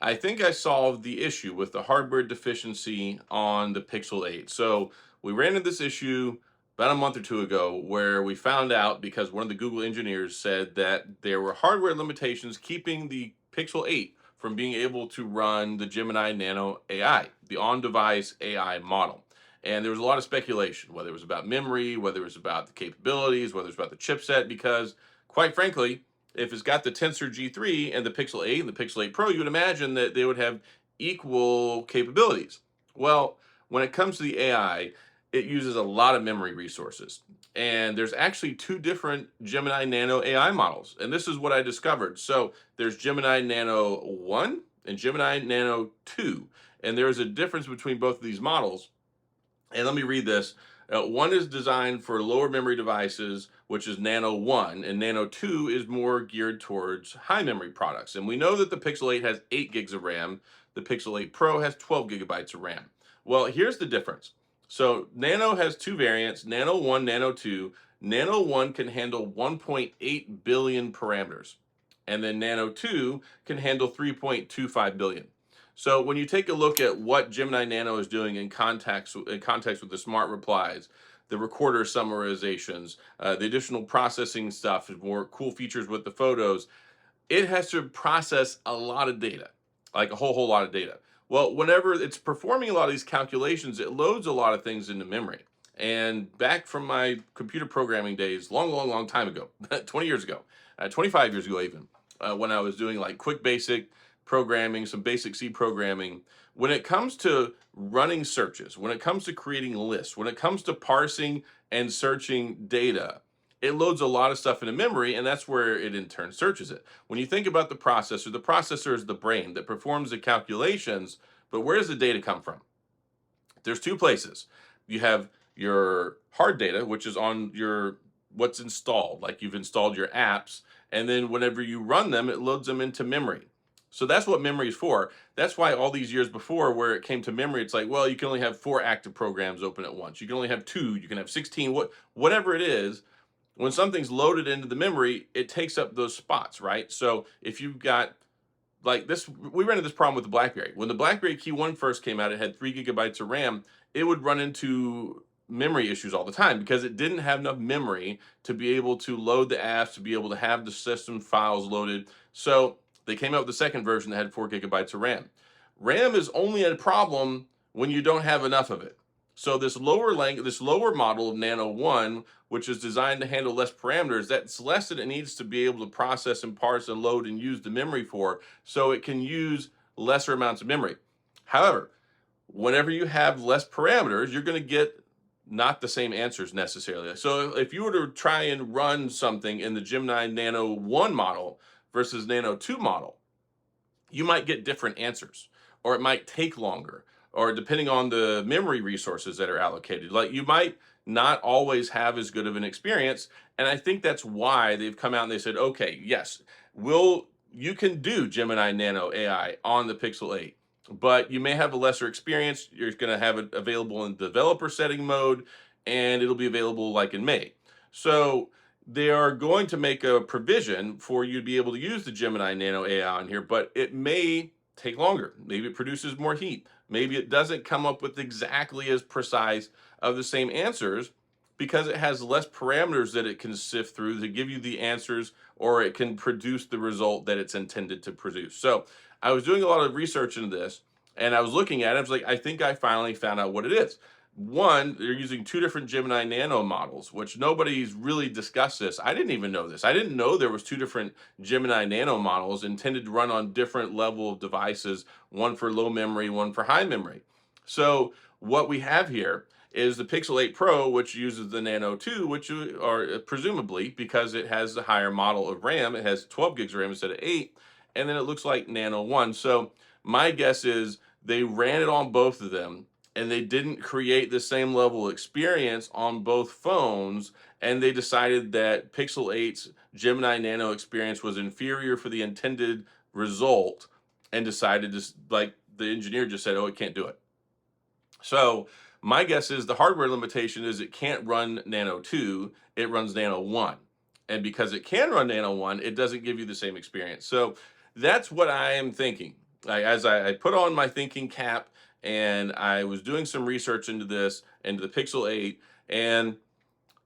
I think I solved the issue with the hardware deficiency on the Pixel 8. So we ran into this issue about a month or two ago where we found out because one of the Google engineers said that there were hardware limitations keeping the Pixel 8 from being able to run the Gemini Nano AI, the on-device AI model. And there was a lot of speculation, whether it was about memory, whether it was about the capabilities, whether it was about the chipset, because quite frankly, if it's got the Tensor G3 and the Pixel 8 and the Pixel 8 Pro, you would imagine that they would have equal capabilities. Well, when it comes to the AI, it uses a lot of memory resources. And there's actually two different Gemini Nano AI models. And this is what I discovered. So there's Gemini Nano 1 and Gemini Nano 2. And there's a difference between both of these models. And let me read this. One is designed for lower memory devices, which is Nano 1, and Nano 2 is more geared towards high memory products. And we know that the Pixel 8 has 8 gigs of RAM, the Pixel 8 Pro has 12 gigabytes of RAM. Well, here's the difference. So Nano has two variants, Nano 1, Nano 2. Nano 1 can handle 1.8 billion parameters, and then Nano 2 can handle 3.25 billion. So when you take a look at what Gemini Nano is doing in context with the smart replies, the recorder summarizations, the additional processing stuff, more cool features with the photos, it has to process a lot of data, like a whole lot of data. Well, whenever it's performing a lot of these calculations, it loads a lot of things into memory. And back from my computer programming days, long time ago, 20 years ago, 25 years ago even, when I was doing like quick basic programming, some basic C programming, when it comes to running searches, when it comes to creating lists, when it comes to parsing and searching data, it loads a lot of stuff into memory, and that's where it in turn searches it. When you think about the processor is the brain that performs the calculations, but where does the data come from? There's two places. You have your hard data, which is on your what's installed, like you've installed your apps, and then whenever you run them, it loads them into memory. So that's what memory is for. That's why all these years before, where it came to memory, it's like, well, you can only have 4 active programs open at once. You can only have two. You can have 16. Whatever it is, when something's loaded into the memory, it takes up those spots, right? So if you've got like this, we ran into this problem with the BlackBerry. When the BlackBerry Key 1 first came out, it had 3 gigabytes of RAM. It would run into memory issues all the time because it didn't have enough memory to be able to load the apps, to be able to have the system files loaded. So they came out with the second version that had 4 gigabytes of RAM. RAM is only a problem when you don't have enough of it. So this lower model of Nano 1, which is designed to handle less parameters, that's less than it needs to be able to process and parse and load and use the memory for, so it can use lesser amounts of memory. However, whenever you have less parameters, you're going to get not the same answers necessarily. So if you were to try and run something in the Gemini Nano 1 model versus Nano 2 model, you might get different answers, or it might take longer, or depending on the memory resources that are allocated, like you might not always have as good of an experience. And I think that's why they've come out and they said, okay, yes, you can do Gemini Nano AI on the Pixel 8, but you may have a lesser experience. You're going to have it available in developer setting mode, and it'll be available like in May. So they are going to make a provision for you to be able to use the Gemini Nano AI on here, but it may take longer. Maybe it produces more heat. Maybe it doesn't come up with exactly as precise of the same answers because it has less parameters that it can sift through to give you the answers, or it can produce the result that it's intended to produce. So I was doing a lot of research into this, and I was looking at it. I was like, I think I finally found out what it is. One, they're using two different Gemini Nano models, which nobody's really discussed this. I didn't even know this. I didn't know there was two different Gemini Nano models intended to run on different level of devices, one for low memory, one for high memory. So what we have here is the Pixel 8 Pro, which uses the Nano 2, which are presumably because it has the higher model of RAM, it has 12 gigs of RAM instead of 8, and then it looks like Nano 1. So my guess is they ran it on both of them, and they didn't create the same level of experience on both phones, and they decided that Pixel 8's Gemini Nano experience was inferior for the intended result, and decided to, like, the engineer just said, oh, it can't do it. So my guess is the hardware limitation is it can't run Nano 2, it runs Nano 1. And because it can run Nano 1, it doesn't give you the same experience. So that's what I am thinking. as I put on my thinking cap and I was doing some research into this, into the Pixel 8, and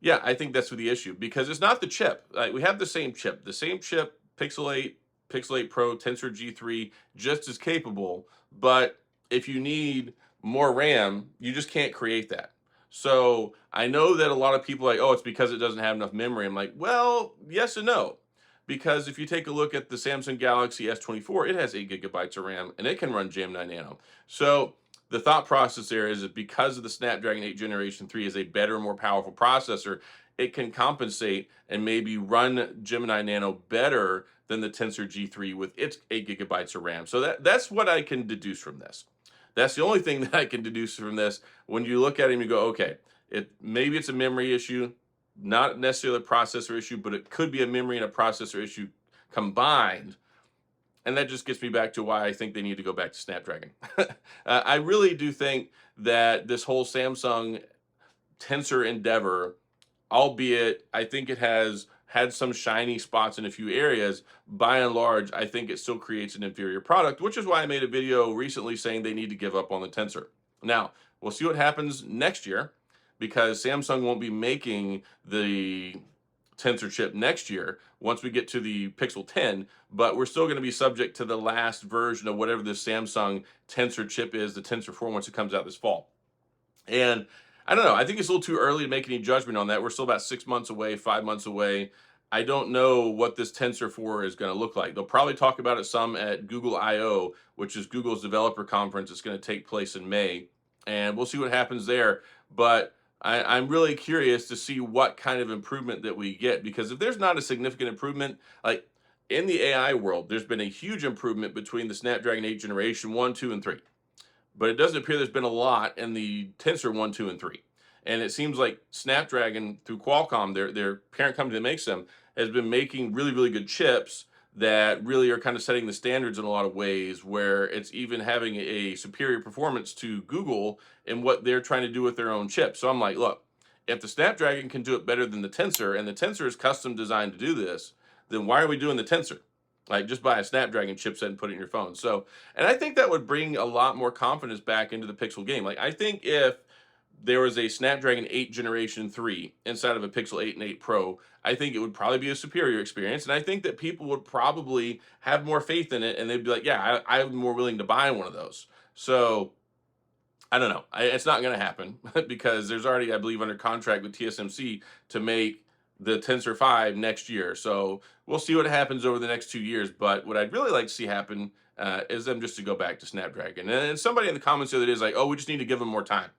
yeah, I think that's the issue because it's not the chip. Like, we have the same chip, Pixel 8, Pixel 8 Pro, Tensor G3, just as capable. But if you need more RAM, you just can't create that. So I know that a lot of people are like, oh, it's because it doesn't have enough memory. I'm like, well, yes and no. Because if you take a look at the Samsung Galaxy S24, it has 8 gigabytes of RAM and it can run Gemini Nano. So the thought process there is that because of the Snapdragon 8 Generation 3 is a better, more powerful processor, it can compensate and maybe run Gemini Nano better than the Tensor G3 with its 8 gigabytes of RAM. So that's what I can deduce from this. That's the only thing that I can deduce from this. When you look at it and you go, okay, maybe it's a memory issue, not necessarily a processor issue, but it could be a memory and a processor issue combined. And that just gets me back to why I think they need to go back to Snapdragon. I really do think that this whole Samsung Tensor endeavor, albeit I think it has had some shiny spots in a few areas, by and large, I think it still creates an inferior product, which is why I made a video recently saying they need to give up on the Tensor. Now, we'll see what happens next year because Samsung won't be making the Tensor chip next year once we get to the Pixel 10, but we're still going to be subject to the last version of whatever this Samsung Tensor chip is, the Tensor 4, once it comes out this fall. And I don't know. I think it's a little too early to make any judgment on that. We're still about 6 months away, 5 months away. I don't know what this Tensor 4 is going to look like. They'll probably talk about it some at Google I/O, which is Google's developer conference. It's going to take place in May, and we'll see what happens there. But I'm really curious to see what kind of improvement that we get, because if there's not a significant improvement, like in the AI world, there's been a huge improvement between the Snapdragon 8 Generation 1, 2, and 3, but it doesn't appear there's been a lot in the Tensor 1, 2, and 3. And it seems like Snapdragon, through Qualcomm, their parent company that makes them, has been making really, really good chips that really are kind of setting the standards in a lot of ways, where it's even having a superior performance to Google in what they're trying to do with their own chips. So I'm like, look, if the Snapdragon can do it better than the Tensor, and the Tensor is custom designed to do this, then why are we doing the Tensor? Like, just buy a Snapdragon chipset and put it in your phone. So, and I think that would bring a lot more confidence back into the Pixel game. Like, I think if there was a Snapdragon 8 Generation 3 inside of a Pixel 8 and 8 Pro, I think it would probably be a superior experience. And I think that people would probably have more faith in it and they'd be like, yeah, I'm more willing to buy one of those. So, I don't know. It's not going to happen because there's already, I believe, under contract with TSMC to make the Tensor 5 next year. So we'll see what happens over the next 2 years. But what I'd really like to see happen is them just to go back to Snapdragon. And somebody in the comments the other day is like, oh, we just need to give them more time.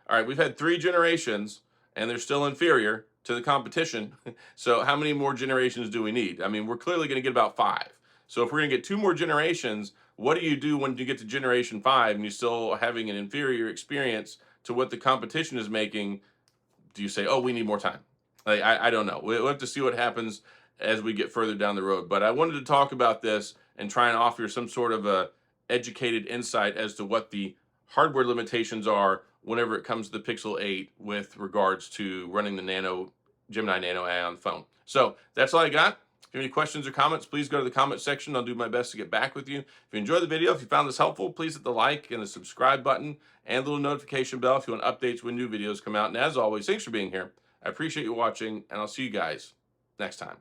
All right, we've had 3 generations and they're still inferior to the competition. So how many more generations do we need? I mean, we're clearly going to get about 5. So if we're going to get 2 more generations, what do you do when you get to generation 5 and you're still having an inferior experience to what the competition is making? Do you say, oh, we need more time? Like, I don't know. We'll have to see what happens as we get further down the road. But I wanted to talk about this and try and offer some sort of a educated insight as to what the hardware limitations are whenever it comes to the Pixel 8 with regards to running the Gemini Nano AI on the phone. So that's all I got. If you have any questions or comments, please go to the comment section. I'll do my best to get back with you. If you enjoyed the video, if you found this helpful, please hit the like and the subscribe button and the little notification bell if you want updates when new videos come out. And as always, thanks for being here. I appreciate you watching, and I'll see you guys next time.